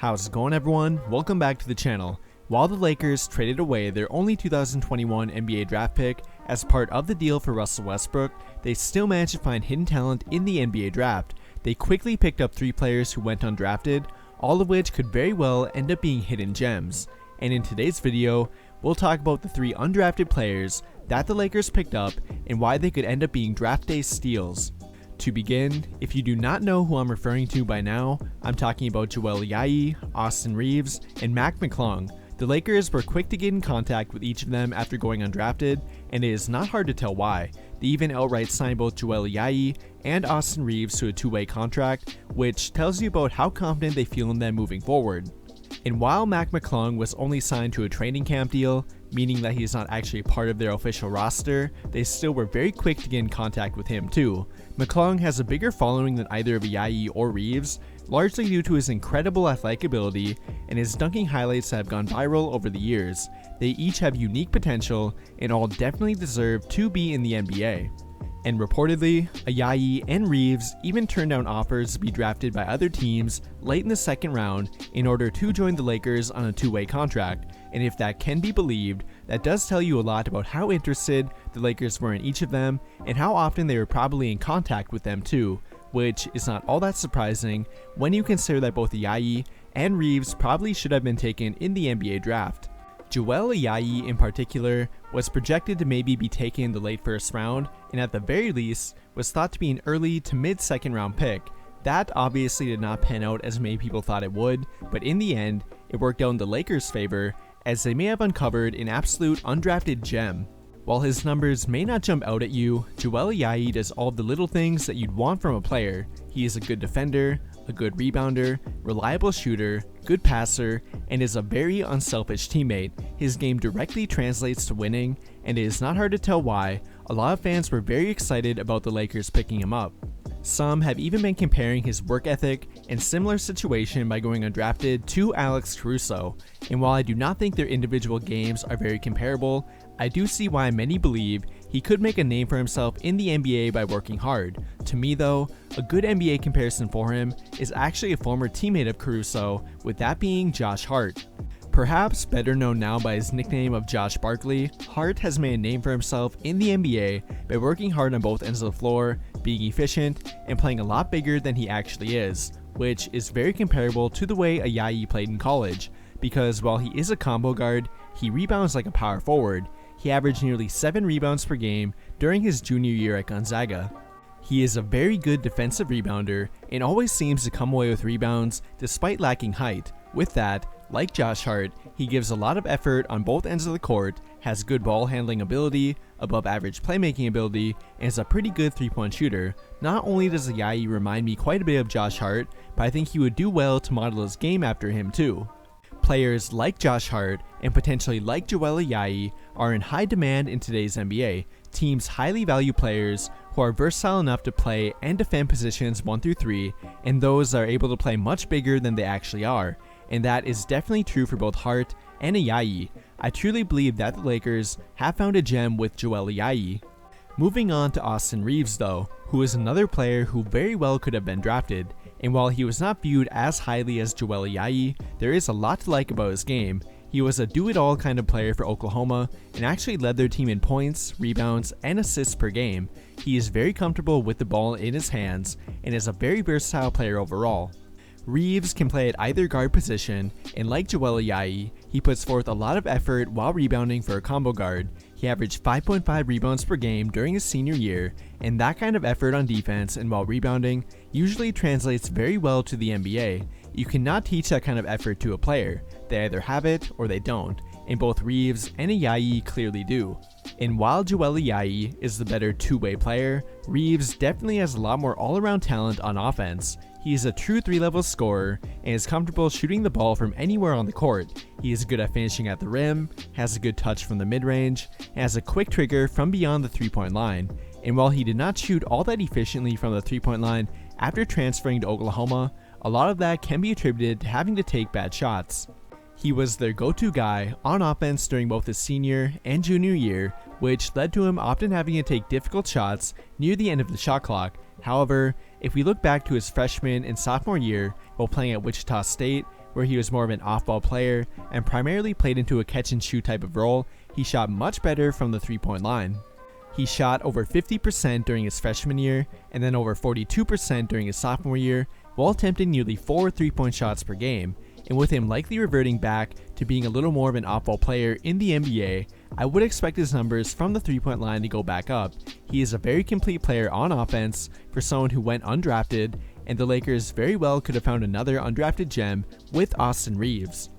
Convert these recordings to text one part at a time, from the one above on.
How's it going, everyone? Welcome back to the channel. While the Lakers traded away their only 2021 NBA draft pick as part of the deal for Russell Westbrook, they still managed to find hidden talent in the NBA draft. They quickly picked up 3 players who went undrafted, all of which could very well end up being hidden gems. And in today's video, we'll talk about the 3 undrafted players that the Lakers picked up and why they could end up being draft day steals. To begin, if you do not know who I'm referring to by now, I'm talking about Ayayi, Austin Reaves, and Mac McClung. The Lakers were quick to get in contact with each of them after going undrafted, and it is not hard to tell why. They even outright signed both Ayayi and Austin Reaves to a 2-way contract, which tells you about how confident they feel in them moving forward. And while Mac McClung was only signed to a training camp deal, meaning that he's not actually part of their official roster, they still were very quick to get in contact with him too. McClung has a bigger following than either of Ayayi or Reaves, largely due to his incredible athletic ability and his dunking highlights that have gone viral over the years. They each have unique potential and all definitely deserve to be in the NBA. And reportedly, Ayayi and Reaves even turned down offers to be drafted by other teams late in the second round in order to join the Lakers on a 2-way contract. And if that can be believed, that does tell you a lot about how interested the Lakers were in each of them and how often they were probably in contact with them too, which is not all that surprising when you consider that both Ayayi and Reaves probably should have been taken in the NBA draft. Ayayi in particular was projected to maybe be taken in the late first round, and at the very least was thought to be an early to mid second round pick. That obviously did not pan out as many people thought it would, but in the end, it worked out in the Lakers' favor as they may have uncovered an absolute undrafted gem. While his numbers may not jump out at you, Ayayi does all of the little things that you'd want from a player. He is a good defender, a good rebounder, reliable shooter, good passer, and is a very unselfish teammate. His game directly translates to winning, and it is not hard to tell why. A lot of fans were very excited about the Lakers picking him up. Some have even been comparing his work ethic and similar situation by going undrafted to Alex Caruso, and while I do not think their individual games are very comparable, I do see why many believe he could make a name for himself in the NBA by working hard. To me though, a good NBA comparison for him is actually a former teammate of Caruso, with that being Josh Hart. Perhaps better known now by his nickname of Josh Barkley, Hart has made a name for himself in the NBA by working hard on both ends of the floor, being efficient, and playing a lot bigger than he actually is, which is very comparable to the way Ayayi played in college, because while he is a combo guard, he rebounds like a power forward. He averaged nearly 7 rebounds per game during his junior year at Gonzaga. He is a very good defensive rebounder and always seems to come away with rebounds despite lacking height. With that, like Josh Hart, he gives a lot of effort on both ends of the court, has good ball handling ability, above average playmaking ability, and is a pretty good 3-point shooter. Not only does Ayayi remind me quite a bit of Josh Hart, but I think he would do well to model his game after him too. Players like Josh Hart and potentially like Ayayi are in high demand in today's NBA. Teams highly value players who are versatile enough to play and defend positions 1 through 3, and those that are able to play much bigger than they actually are. And that is definitely true for both Hart and Ayayi. I truly believe that the Lakers have found a gem with Ayayi. Moving on to Austin Reaves though, who is another player who very well could have been drafted, and while he was not viewed as highly as Ayayi, there is a lot to like about his game. He was a do-it-all kind of player for Oklahoma and actually led their team in points, rebounds, and assists per game. He is very comfortable with the ball in his hands and is a very versatile player overall. Reaves can play at either guard position, and like Ayayi, he puts forth a lot of effort while rebounding for a combo guard. He averaged 5.5 rebounds per game during his senior year, and that kind of effort on defense and while rebounding usually translates very well to the NBA. You cannot teach that kind of effort to a player. They either have it or they don't, and both Reaves and Ayayi clearly do. And while Ayayi is the better 2-way player, Reaves definitely has a lot more all-around talent on offense. He is a true 3-level scorer and is comfortable shooting the ball from anywhere on the court. He is good at finishing at the rim, has a good touch from the mid-range, and has a quick trigger from beyond the 3-point line. And while he did not shoot all that efficiently from the 3-point line after transferring to Oklahoma, a lot of that can be attributed to having to take bad shots. He was their go-to guy on offense during both his senior and junior year, which led to him often having to take difficult shots near the end of the shot clock. However, if we look back to his freshman and sophomore year while playing at Wichita State, where he was more of an off-ball player and primarily played into a catch-and-shoot type of role, he shot much better from the three-point line. He shot over 50% during his freshman year and then over 42% during his sophomore year, while attempting nearly 4 3-point shots per game. And with him likely reverting back to being a little more of an off-ball player in the NBA, I would expect his numbers from the three-point line to go back up. He is a very complete player on offense for someone who went undrafted, and the Lakers very well could have found another undrafted gem with Austin Reaves.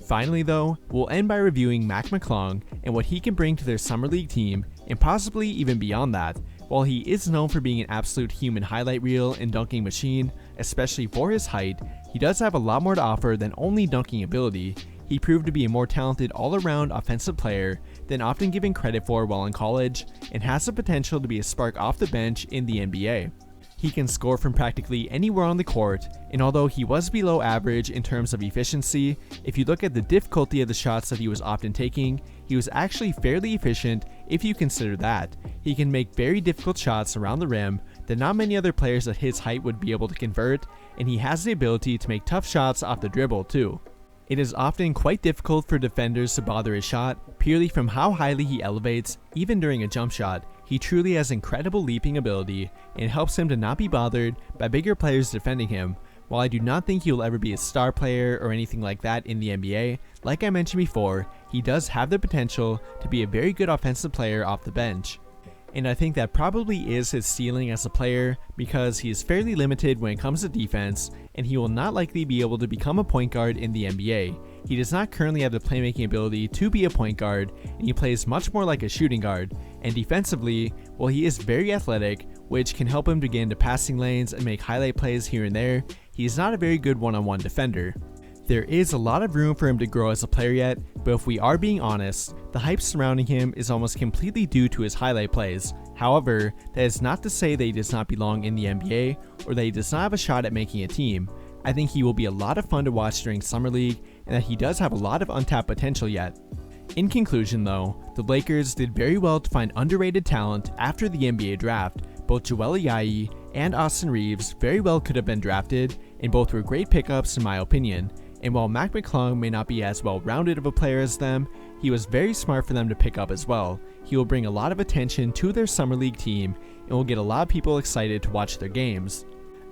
Finally though, we'll end by reviewing Mac McClung and what he can bring to their summer league team, and possibly even beyond that. While he is known for being an absolute human highlight reel and dunking machine, especially for his height, he does have a lot more to offer than only dunking ability. He proved to be a more talented all-around offensive player than often given credit for while in college, and has the potential to be a spark off the bench in the NBA. He can score from practically anywhere on the court, and although he was below average in terms of efficiency, if you look at the difficulty of the shots that he was often taking, he was actually fairly efficient if you consider that. He can make very difficult shots around the rim that not many other players at his height would be able to convert, and he has the ability to make tough shots off the dribble too. It is often quite difficult for defenders to bother his shot, purely from how highly he elevates, even during a jump shot. He truly has incredible leaping ability, and it helps him to not be bothered by bigger players defending him. While I do not think he will ever be a star player or anything like that in the NBA, like I mentioned before, he does have the potential to be a very good offensive player off the bench. And I think that probably is his ceiling as a player, because he is fairly limited when it comes to defense, and he will not likely be able to become a point guard in the NBA. He does not currently have the playmaking ability to be a point guard, and he plays much more like a shooting guard. And defensively, while he is very athletic, which can help him to get into passing lanes and make highlight plays here and there, he is not a very good one-on-one defender. There is a lot of room for him to grow as a player yet, but if we are being honest, the hype surrounding him is almost completely due to his highlight plays. However, that is not to say that he does not belong in the NBA, or that he does not have a shot at making a team. I think he will be a lot of fun to watch during Summer League, and that he does have a lot of untapped potential yet. In conclusion though, the Lakers did very well to find underrated talent after the NBA draft. Both Ayayi and Austin Reaves very well could have been drafted, and both were great pickups in my opinion. And while Mac McClung may not be as well-rounded of a player as them, he was very smart for them to pick up as well. He will bring a lot of attention to their Summer League team, and will get a lot of people excited to watch their games.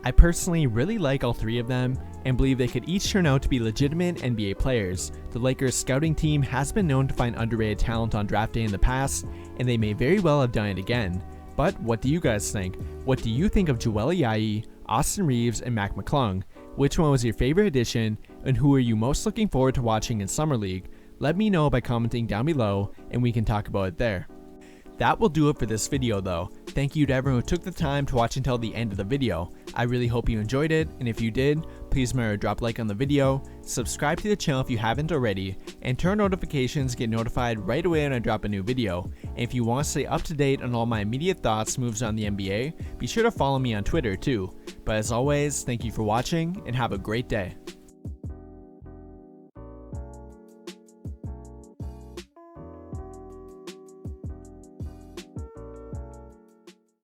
I personally really like all three of them, and believe they could each turn out to be legitimate NBA players. The Lakers scouting team has been known to find underrated talent on draft day in the past, and they may very well have done it again. But what do you guys think? What do you think of Ayayi, Austin Reaves, and Mac McClung? Which one was your favorite addition, and who are you most looking forward to watching in Summer League? Let me know by commenting down below, and we can talk about it there. That will do it for this video though. Thank you to everyone who took the time to watch until the end of the video. I really hope you enjoyed it, and if you did, please remember to drop a like on the video, subscribe to the channel if you haven't already, and turn notifications to get notified right away when I drop a new video. And if you want to stay up to date on all my immediate thoughts, moves on the NBA, be sure to follow me on Twitter too. But as always, thank you for watching, and have a great day.